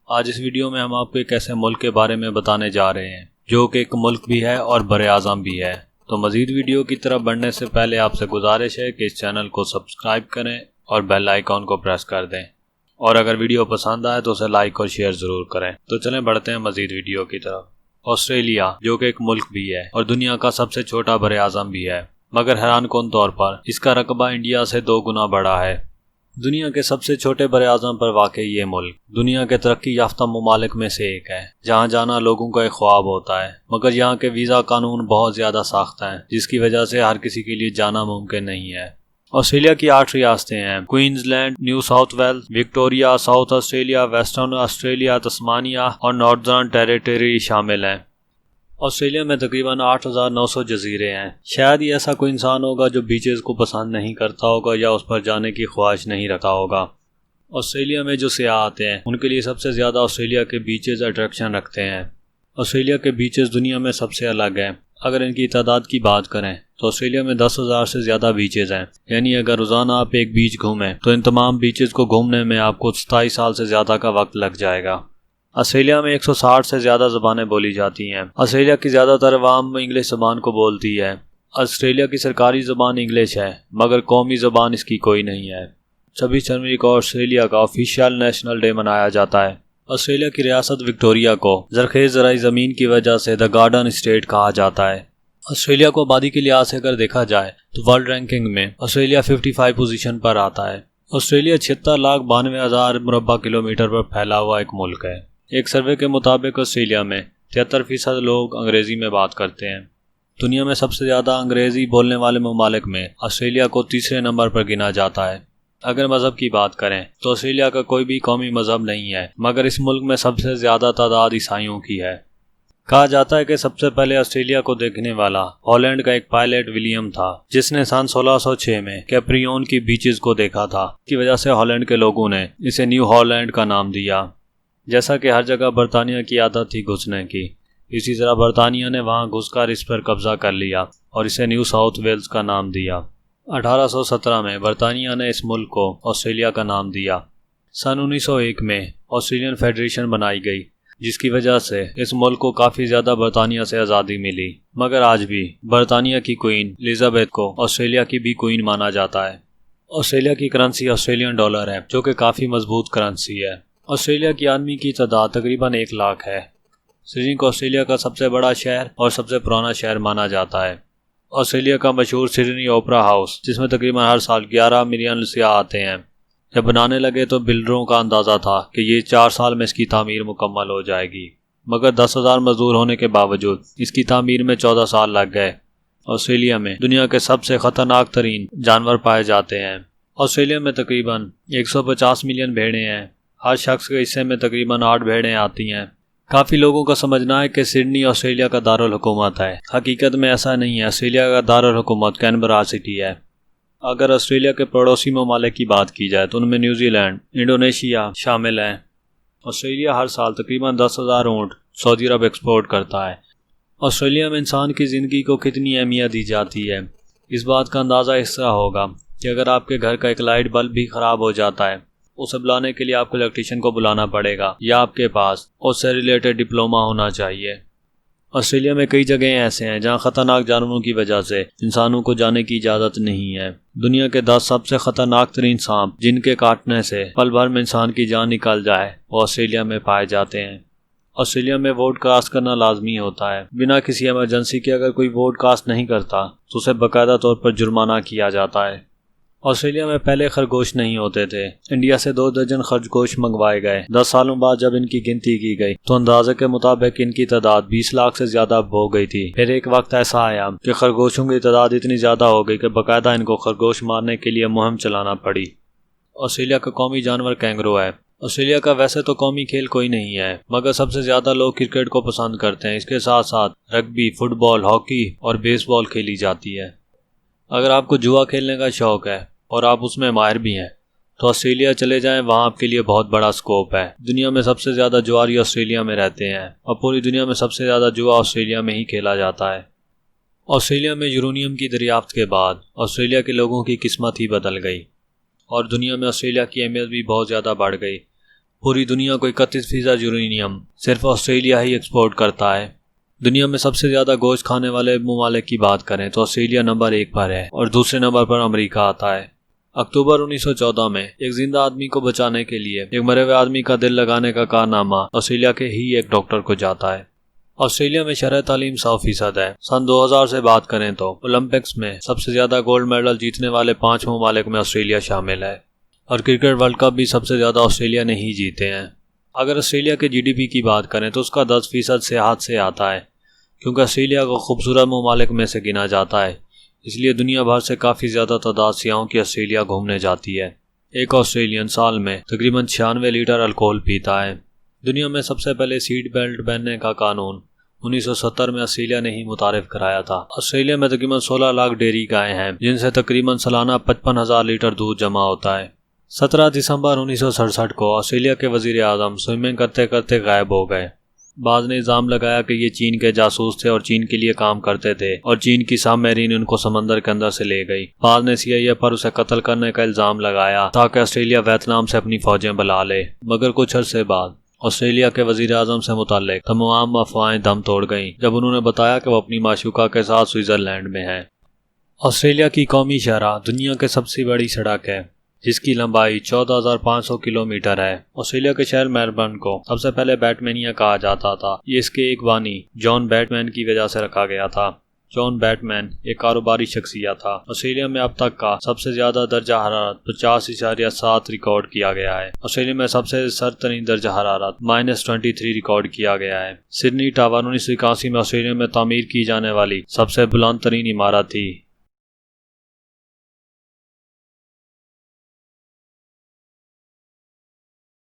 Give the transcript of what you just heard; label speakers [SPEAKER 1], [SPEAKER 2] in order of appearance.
[SPEAKER 1] आज इस वीडियो में हम आपको एक ऐसे मुल्क के बारे में बताने जा रहे हैं जो कि एक मुल्क भी है और बरे आज़म भी है। तो मज़ीद वीडियो की तरफ बढ़ने से पहले आपसे गुजारिश है कि इस चैनल को सब्सक्राइब करें और बेल आइकॉन को प्रेस कर दें, और अगर वीडियो पसंद आए तो उसे लाइक और शेयर ज़रूर करें। तो चलें बढ़ते हैं मज़ीद वीडियो की तरफ। ऑस्ट्रेलिया जो कि एक मुल्क भी है और दुनिया का सबसे छोटा बरे आज़म भी है, मगर हैरानकुन तौर पर इसका रकबा इंडिया से 2 गुना बड़ा है। दुनिया के सबसे छोटे बरे आज़म पर वाक़ई ये मुल्क दुनिया के तरक्की याफ्ता ममालिक में से एक है, जहाँ जाना लोगों का एक ख्वाब होता है, मगर यहाँ के वीज़ा कानून बहुत ज़्यादा सख्त हैं, जिसकी वजह से हर किसी के लिए जाना मुमकिन नहीं है। ऑस्ट्रेलिया की 8 रियासतें हैं। Queensland, New South Wales, Victoria, South Australia, Western Australia, Tasmania और नॉर्दर्न टेरिटरी शामिल हैं। ऑस्ट्रेलिया में तकरीबन 8,900 जजीरे हैं। शायद ही ऐसा कोई इंसान होगा जो बीचेस को पसंद नहीं करता होगा या उस पर जाने की ख्वाहिश नहीं रखा होगा। ऑस्ट्रेलिया में जो सियाह आते हैं उनके लिए सबसे ज़्यादा ऑस्ट्रेलिया के बीचेस अट्रैक्शन रखते हैं। ऑस्ट्रेलिया के बीचेस दुनिया में सबसे अलग हैं। अगर इनकी तादाद की बात करें तो ऑस्ट्रेलिया में 10,000 से ज़्यादा बीचेस हैं। यानी अगर रोज़ाना आप एक बीच घूमें तो इन तमाम बीचेस को घूमने में आपको 27 साल से ज़्यादा का वक्त लग जाएगा। ऑस्ट्रेलिया में 160 से ज़्यादा ज़बानें बोली जाती हैं। ऑस्ट्रेलिया की ज़्यादातर अवाम इंग्लिश ज़बान को बोलती है। ऑस्ट्रेलिया की सरकारी ज़बान इंग्लिश है, मगर कौमी ज़बान इसकी कोई नहीं है। 26 जनवरी को ऑस्ट्रेलिया का ऑफिशियल नेशनल डे मनाया जाता है। ऑस्ट्रेलिया की रियासत विक्टोरिया को ज़रख़ेज़ ज़राई ज़मीन की वजह से द गार्डन स्टेट कहा जाता है। ऑस्ट्रेलिया को आबादी के लिहाज से अगर देखा जाए तो वर्ल्ड रैंकिंग में ऑस्ट्रेलिया 55 पोजीशन पर आता है। ऑस्ट्रेलिया 76,92,000 मुरब्बा किलोमीटर पर फैला हुआ एक मुल्क है। एक सर्वे के मुताबिक ऑस्ट्रेलिया में 73% लोग अंग्रेज़ी में बात करते हैं। दुनिया में सबसे ज़्यादा अंग्रेज़ी बोलने वाले ममालिक में ऑस्ट्रेलिया को तीसरे नंबर पर गिना जाता है। अगर मज़हब की बात करें तो ऑस्ट्रेलिया का कोई भी कौमी मज़हब नहीं है, मगर इस मुल्क में सबसे ज़्यादा तादाद ईसाइयों की है। कहा जाता है कि सबसे पहले ऑस्ट्रेलिया को देखने वाला हॉलैंड का एक पायलट विलियम था, जिसने सन 1606 में कैप्रियोन की बीचेस को देखा था। इसकी वजह से हॉलैंड के लोगों ने इसे न्यू हॉलैंड का नाम दिया। जैसा कि हर जगह बरतानिया की आदत थी घुसने की, इसी तरह बरतानिया ने वहां घुसकर इस पर कब्जा कर लिया और इसे न्यू साउथ वेल्स का नाम दिया। 1817 में बरतानिया ने इस मुल्क को ऑस्ट्रेलिया का नाम दिया। सन 1901 में ऑस्ट्रेलियन फेडरेशन बनाई गई, जिसकी वजह से इस मुल्क को काफ़ी ज़्यादा बरतानिया से आज़ादी मिली, मगर आज भी बरतानिया की क्वीन एलिजाबेथ को ऑस्ट्रेलिया की भी क्वीन माना जाता है। ऑस्ट्रेलिया की करेंसी ऑस्ट्रेलियन डॉलर है, जो कि काफ़ी मजबूत करेंसी है। ऑस्ट्रेलिया की आदमी की तादाद तकरीबन 1 लाख है। सिडनी को ऑस्ट्रेलिया का सबसे बड़ा शहर और सबसे पुराना शहर माना जाता है। ऑस्ट्रेलिया का मशहूर सिडनी ओपरा हाउस, जिसमें तकरीबन हर साल 11 मिलियन सियाह आते हैं, जब बनाने लगे तो बिल्डरों का अंदाज़ा था कि ये 4 साल में इसकी तामीर मुकम्मल हो जाएगी, मगर 10,000 मजदूर होने के बावजूद इसकी तामीर में 14 साल लग गए। ऑस्ट्रेलिया में दुनिया के सबसे ख़तरनाक तरीन जानवर पाए जाते हैं। ऑस्ट्रेलिया में तकरीबन 150 मिलियन भेड़ें हैं। हर शख्स के हिस्से में तकरीबन 8 भेड़ें आती हैं। काफ़ी लोगों का समझना है कि सिडनी ऑस्ट्रेलिया का दारुल हुकूमत है। हकीकत में ऐसा नहीं है। ऑस्ट्रेलिया का दारुल हुकूमत कैनबरा सिटी है। अगर ऑस्ट्रेलिया के पड़ोसी ममालिक की बात की जाए तो उनमें न्यूजीलैंड, इंडोनेशिया शामिल हैं। ऑस्ट्रेलिया हर साल तकरीबन 10,000 ऊँट सऊदी अरब एक्सपोर्ट करता है। ऑस्ट्रेलिया में इंसान की ज़िंदगी को कितनी अहमियत दी जाती है, इस बात का अंदाज़ा इस तरह होगा कि अगर आपके घर का एक लाइट बल्ब भी ख़राब हो जाता है, उसे बुलाने के लिए आपको इलेक्ट्रीशियन को बुलाना पड़ेगा या आपके पास उससे रिलेटेड डिप्लोमा होना चाहिए। ऑस्ट्रेलिया में कई जगह ऐसे हैं जहां ख़तरनाक जानवरों की वजह से इंसानों को जाने की इजाज़त नहीं है। दुनिया के 10 सबसे ख़तरनाक तरीन सांप जिनके काटने से पल भर में इंसान की जान निकल जाए, वो ऑस्ट्रेलिया में पाए जाते हैं। ऑस्ट्रेलिया में वोट कास्ट करना लाजमी होता है। बिना किसी इमरजेंसी के अगर कोई वोट कास्ट नहीं करता तो उसे बाकायदा तौर पर जुर्माना किया जाता है। ऑस्ट्रेलिया में पहले खरगोश नहीं होते थे। इंडिया से 2 दर्जन खरगोश मंगवाए गए। 10 सालों बाद जब इनकी गिनती की गई तो अंदाजे के मुताबिक इनकी तादाद 20 लाख से ज्यादा हो गई थी। फिर एक वक्त ऐसा आया कि खरगोशों की तादाद इतनी ज्यादा हो गई कि बाकायदा इनको खरगोश मारने के लिए मुहिम चलाना पड़ी। ऑस्ट्रेलिया का कौमी जानवर कैंगरू है। ऑस्ट्रेलिया का वैसे तो कौमी खेल कोई नहीं है, मगर सबसे ज्यादा लोग क्रिकेट को पसंद करते हैं। इसके साथ साथ रग्बी, फुटबॉल, हॉकी और बेसबॉल खेली जाती है। अगर आपको जुआ खेलने का शौक है और आप उसमें माहिर भी हैं तो ऑस्ट्रेलिया चले जाएं, वहाँ आपके लिए बहुत बड़ा स्कोप है। दुनिया में सबसे ज़्यादा जुआरी ऑस्ट्रेलिया में रहते हैं और पूरी दुनिया में सबसे ज़्यादा जुआ ऑस्ट्रेलिया में ही खेला जाता है। ऑस्ट्रेलिया में यूरेनियम की दरियाफ्त के बाद ऑस्ट्रेलिया के लोगों की किस्मत ही बदल गई और दुनिया में ऑस्ट्रेलिया की अहमियत भी बहुत ज़्यादा बढ़ गई। पूरी दुनिया को 31% यूरेनियम सिर्फ ऑस्ट्रेलिया ही एक्सपोर्ट करता है। दुनिया में सबसे ज्यादा गोश्त खाने वाले ममालिक की बात करें तो ऑस्ट्रेलिया नंबर 1 पर है और दूसरे नंबर पर अमेरिका आता है। अक्टूबर 1914 में एक जिंदा आदमी को बचाने के लिए एक मरे हुए आदमी का दिल लगाने का कारनामा ऑस्ट्रेलिया के ही एक डॉक्टर को जाता है। ऑस्ट्रेलिया में शरह तालीम 100% है। सन 2000 से बात करें तो ओलंपिक्स में सबसे ज्यादा गोल्ड मेडल जीतने वाले 5 ममालिक में ऑस्ट्रेलिया शामिल है और क्रिकेट वर्ल्ड कप भी सबसे ज्यादा ऑस्ट्रेलिया ने ही जीते हैं। अगर ऑस्ट्रेलिया के GDP की बात करें तो उसका 10% सेहत से आता है, क्योंकि ऑस्ट्रेलिया को खूबसूरत ममालिक में से गिना जाता है, इसलिए दुनिया भर से काफ़ी ज़्यादा तादाद सियाहों की ऑस्ट्रेलिया घूमने जाती है। एक ऑस्ट्रेलियन साल में तकरीबन 96 लीटर अल्कोहल पीता है। दुनिया में सबसे पहले सीट बेल्ट पहनने का कानून 1970 में ऑस्ट्रेलिया ने ही मुतारिफ कराया था। ऑस्ट्रेलिया में तकरीबन 16 लाख डेयरी गायें हैं, जिनसे तकरीबन सालाना 55,000 लीटर दूध जमा होता है। 17 दिसंबर 1967 को ऑस्ट्रेलिया के वजीर आज़म स्विमिंग करते करते गायब हो गए। बाद ने इल्ज़ाम लगाया कि ये चीन के जासूस थे और चीन के लिए काम करते थे और चीन की सबमरीन उनको समंदर के अंदर से ले गई। बाद ने CIA पर उसे कत्ल करने का इल्ज़ाम लगाया ताकि ऑस्ट्रेलिया वियतनाम से अपनी फौजें बुला ले, मगर कुछ अरसे बाद ऑस्ट्रेलिया के वजीर आज़म से मुताल्लिक तमाम अफवाहें दम तोड़ गईं जब उन्होंने बताया कि वो अपनी माशूका के साथ स्विट्ज़रलैंड में है। ऑस्ट्रेलिया की कौमी शाहराह दुनिया की सबसे बड़ी सड़क है, जिसकी लंबाई 14,500 किलोमीटर है। ऑस्ट्रेलिया के शहर मेलबर्न को सबसे पहले बैटमैनिया कहा जाता था। ये इसके एक बानी जॉन बैटमैन की वजह से रखा गया था। जॉन बैटमैन एक कारोबारी शख्सियत था। ऑस्ट्रेलिया में अब तक का सबसे ज्यादा दर्जा हरारत 50.7 रिकॉर्ड किया गया है। ऑस्ट्रेलिया में सबसे सर्दतरीन दर्जा हरारत -23 रिकॉर्ड किया गया है। सिडनी टावर 1981 में ऑस्ट्रेलिया में तामीर की जाने वाली सबसे बुलंद तरीन इमारत थी।